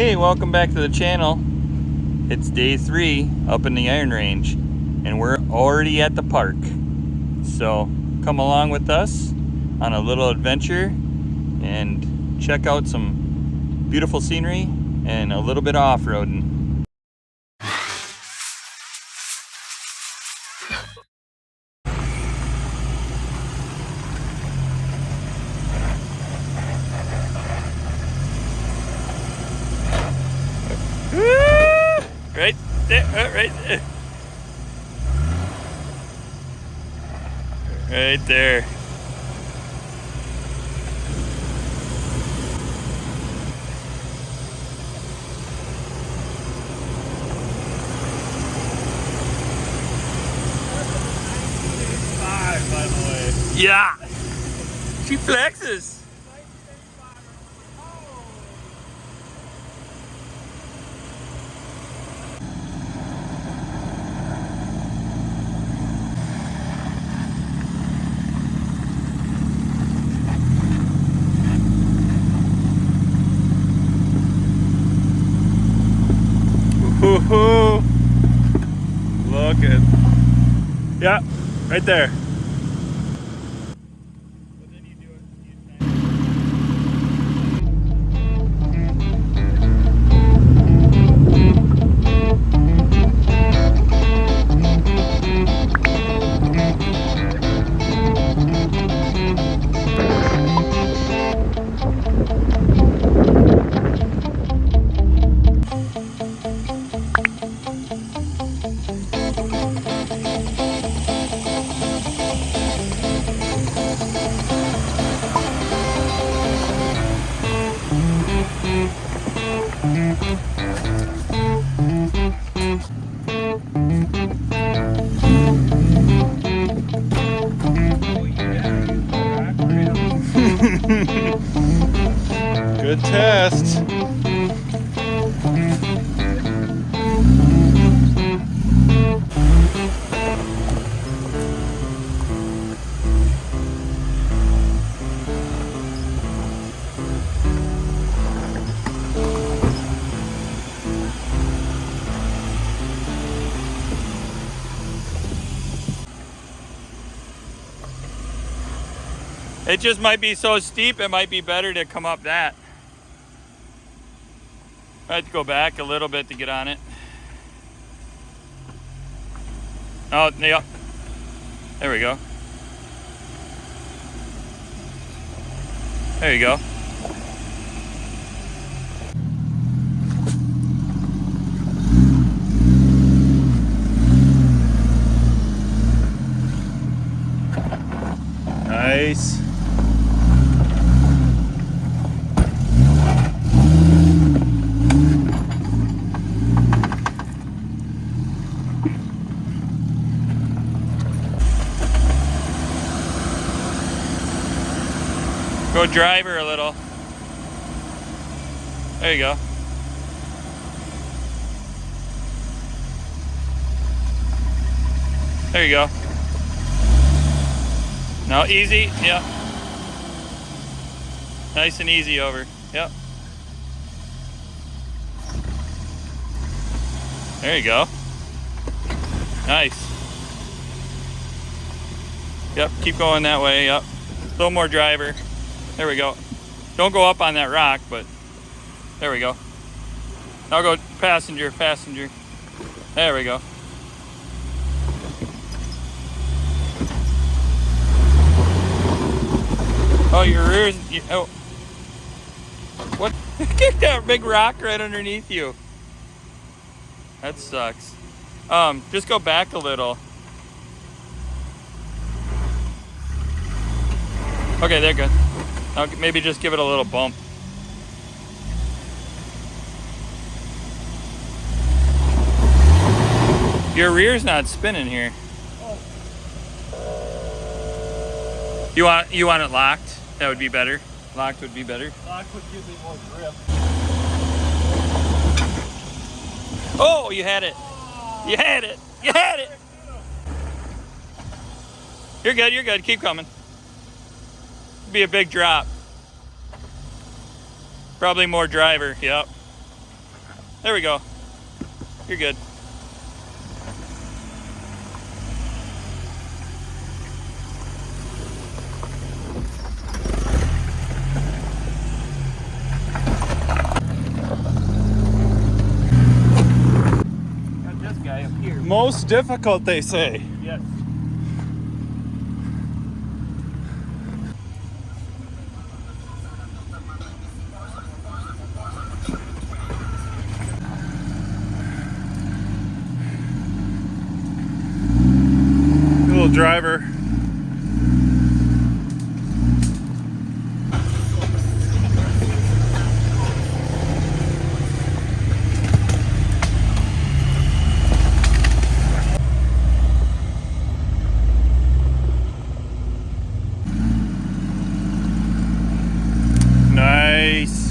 Hey, welcome back to the channel. It's day 3 up in the Iron Range and we're already at the park. So come along with us on a little adventure and check out some beautiful scenery and a little bit of off-roading. Right there, right there. Right there. By the way. Yeah. She flexes. Woohoo! Look at, yeah, right there. Good test. It just might be so steep, it might be better to come up that. I have to go back a little bit to get on it. Oh, yeah. There we go. There you go. Nice. Go drive her a little. There you go. There you go. Now easy, yep. Nice and easy over, yep. There you go. Nice. Yep, keep going that way, yep. A little more driver. There we go. Don't go up on that rock, but there we go. Now go passenger, passenger. There we go. Oh, your rear's, oh. What? Kick that big rock right underneath you. That sucks. Just go back a little. Okay, they're good. Now maybe just give it a little bump. Your rear's not spinning here. You want it locked? That would be better. Locked would be better. Locked would give me more grip. Oh, you had it. You had it. You had it. You're good. You're good. Keep coming. Be a big drop. Probably more driver. Yep. There we go. You're good. Got this guy up here. Most difficult, they say. Yes. Little driver. Nice.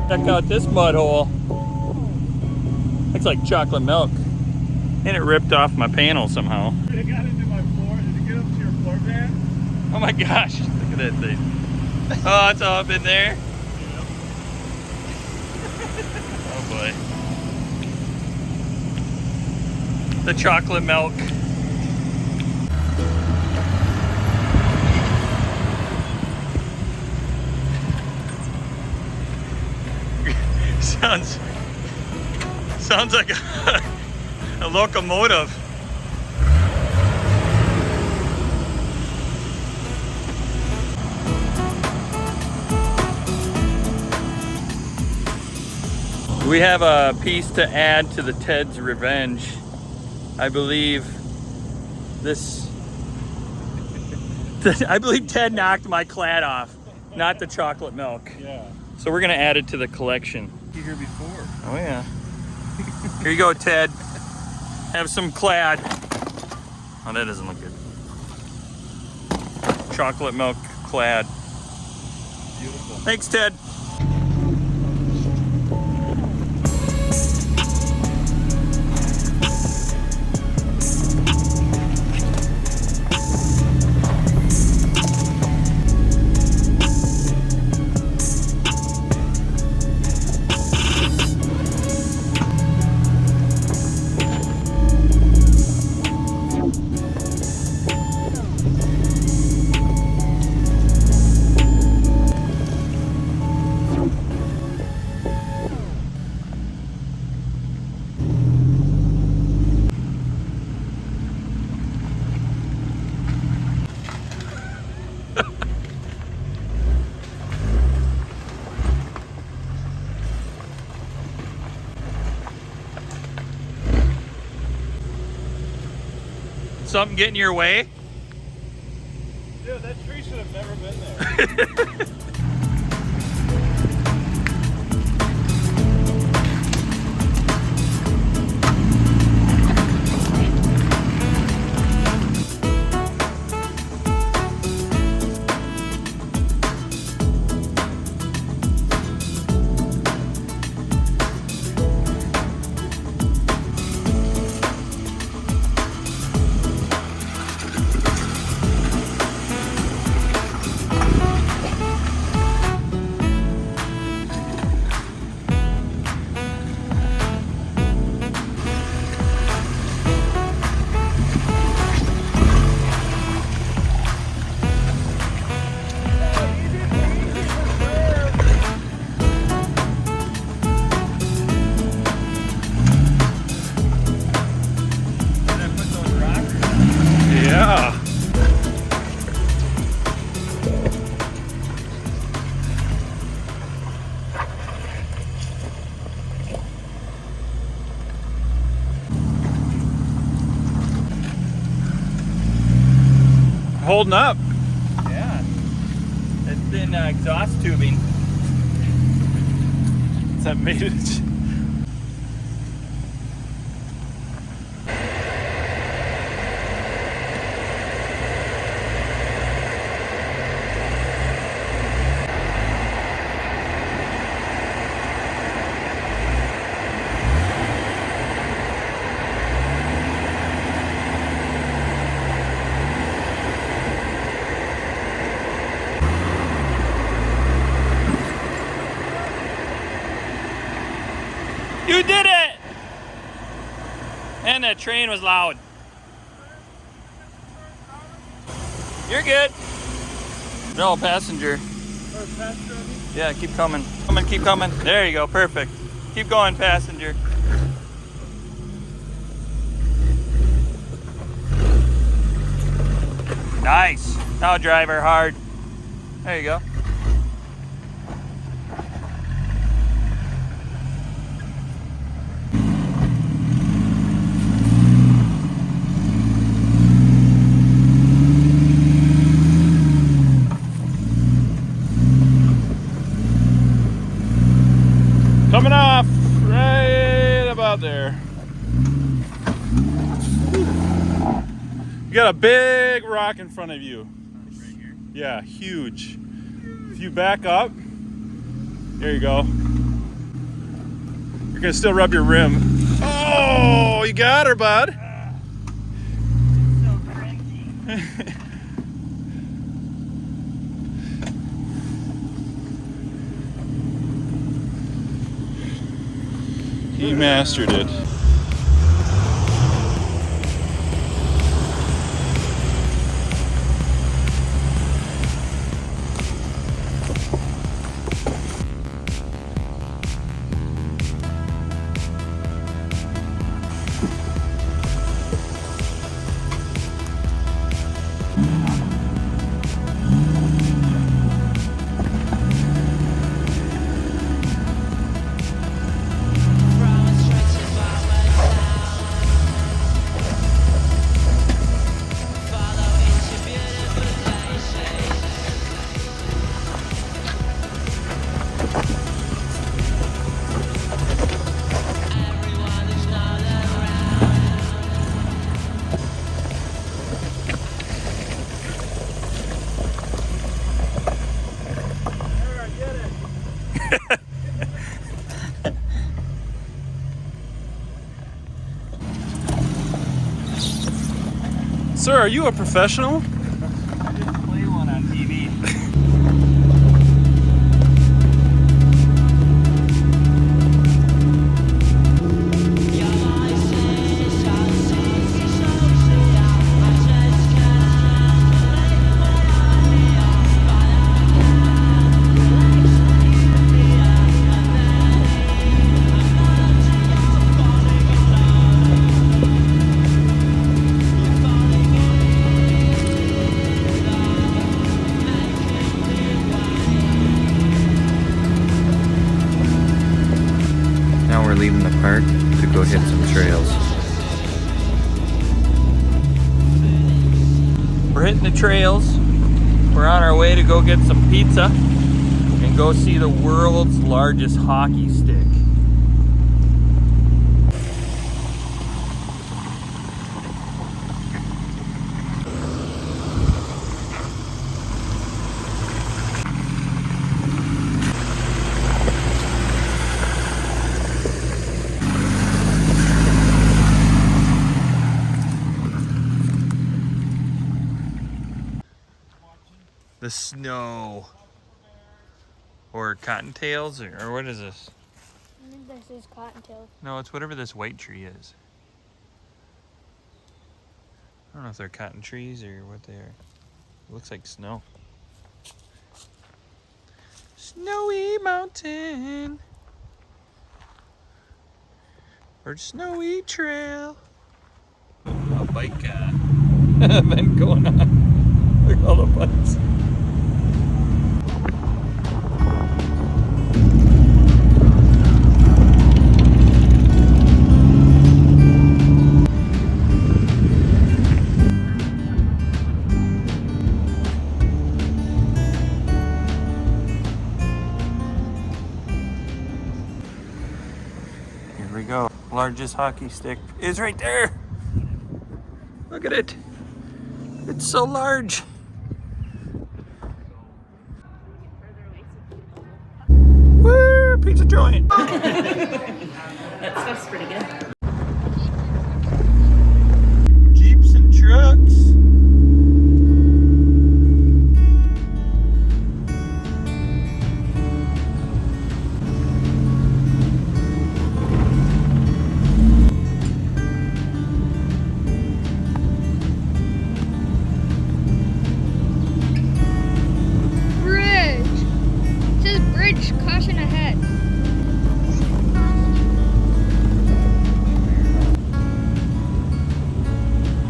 Check out this mud hole. Looks like chocolate milk. And it ripped off my panel somehow. It got into my floor. Did it get up to your floor pan? Oh my gosh, look at that thing. Oh, it's all up in there. Yep. Oh boy. The chocolate milk. Sounds like a locomotive. We have a piece to add to the Ted's Revenge. I believe Ted knocked my clad off, not the chocolate milk. Yeah. So we're gonna add it to the collection. You here before? Oh yeah. Here you go, Ted. Have some clad. Oh, that doesn't look good. Chocolate milk clad. Beautiful. Thanks, Ted. Something get in your way? Dude, that tree should have never been there. holding up. Yeah. It's been exhaust tubing. That made it. You did it! And that train was loud. You're good. No, passenger. Yeah, keep coming. Keep coming. There you go, perfect. Keep going, passenger. Nice. Now driver hard. There you go. Coming off right about there. You got a big rock in front of you. Right here. Yeah, huge. If you back up, there you go. You're gonna still rub your rim. Oh, you got her, bud. It's so cringy. He mastered it. Sir, are you a professional? I just play one on TV. Now we're leaving the park to go hit some trails. We're hitting the trails. We're on our way to go get some pizza and go see the world's largest hockey stick. The snow. Or cottontails, or what is this? I think this is cottontail. No, it's whatever this white tree is. I don't know if they're cotton trees or what they are. It looks like snow. Snowy mountain. Or snowy trail. A bike event going on. Look at all the bikes. we go. Largest hockey stick is right there. Look at it. It's so large. Woo! Pizza joint. That stuff's pretty good. Jeeps and trucks. Bridge. It says bridge, caution ahead.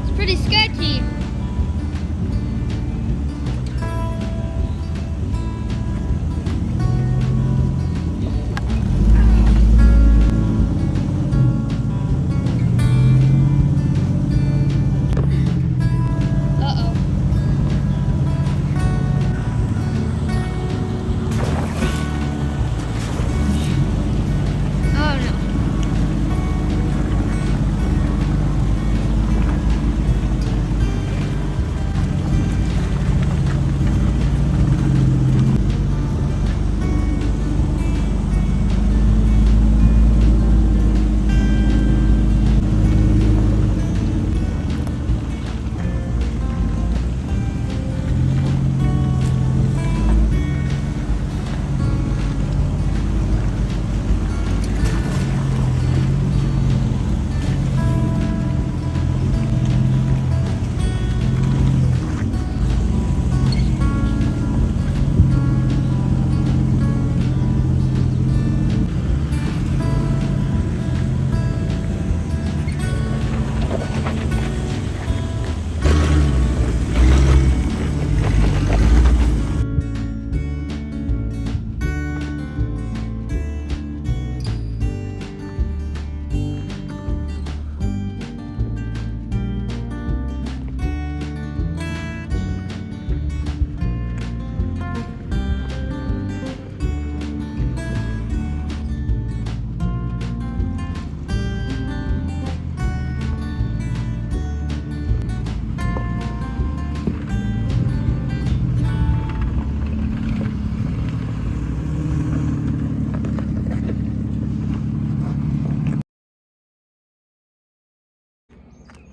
It's pretty sketchy. Uh-oh. Oh no.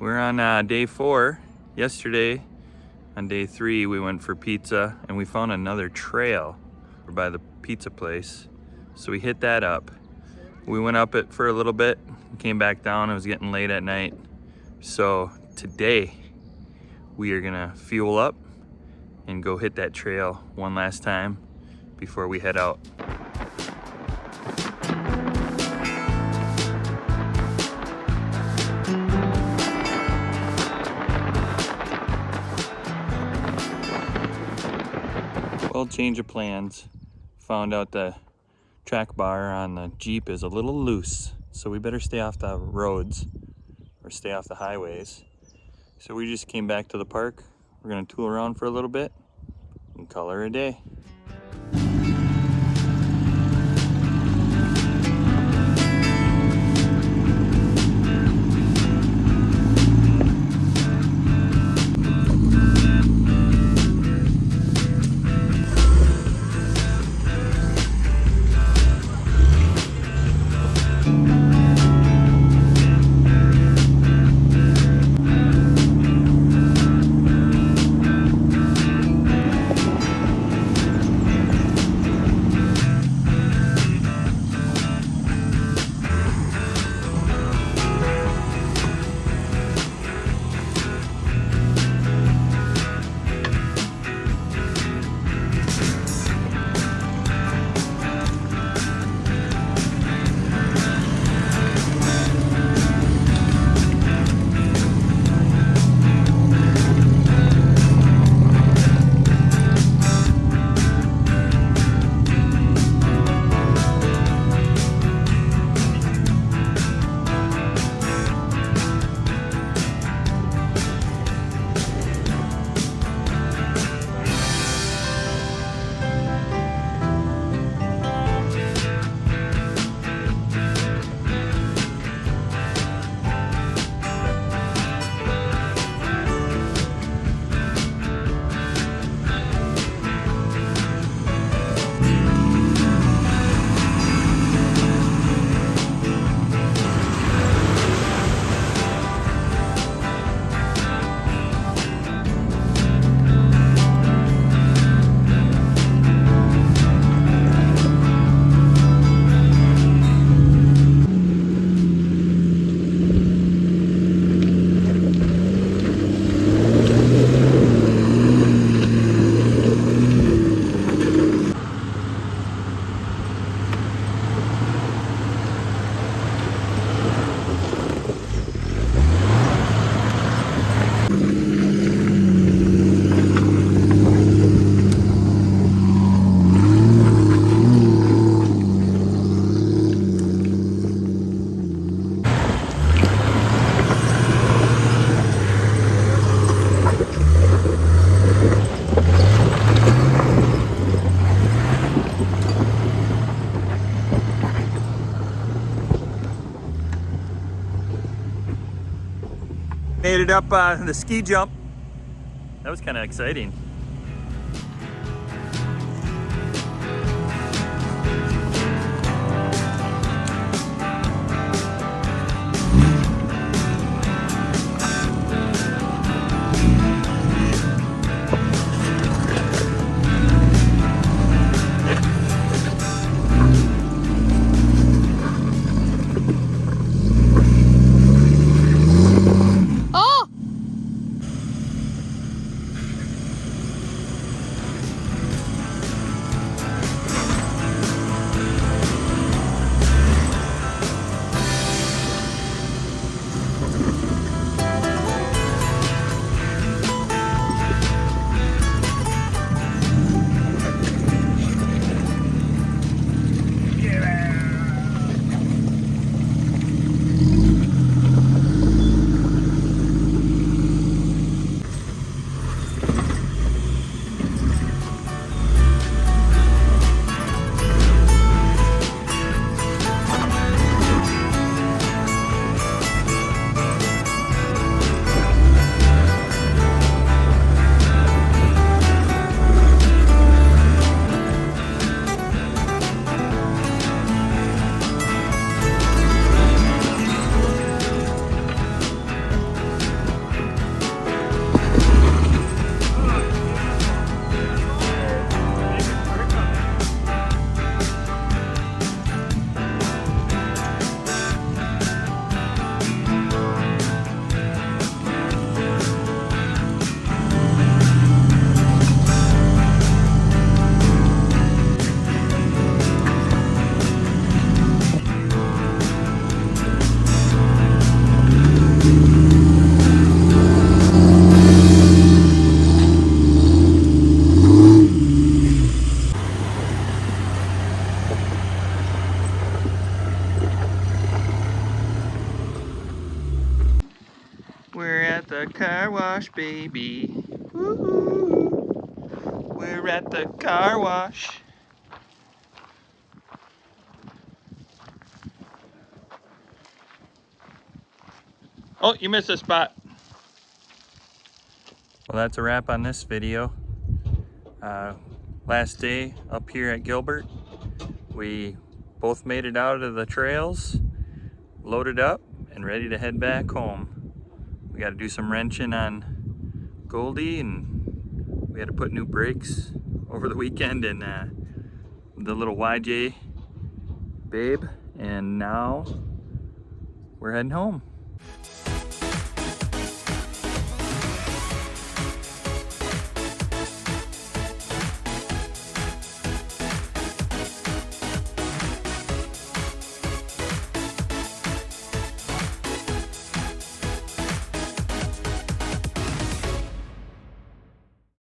We're on day 4. Yesterday, on day 3, we went for pizza and we found another trail by the pizza place. So we hit that up. We went up it for a little bit, came back down. It was getting late at night. So today, we are gonna fuel up and go hit that trail one last time before we head out. Well, change of plans. Found out the track bar on the Jeep is a little loose, so we better stay off the roads or stay off the highways. So we just came back to the park. We're gonna tool around for a little bit and call her a day. it up the ski jump. That was kind of exciting. Oh! We're at the car wash, baby. Woo-hoo. We're at the car wash. Oh, you missed a spot. Well, that's a wrap on this video. Last day up here at Gilbert. We both made it out of the trails, loaded up, and ready to head back home. We got to do some wrenching on Goldie, and we had to put new brakes over the weekend in the little YJ Babe, and now we're heading home.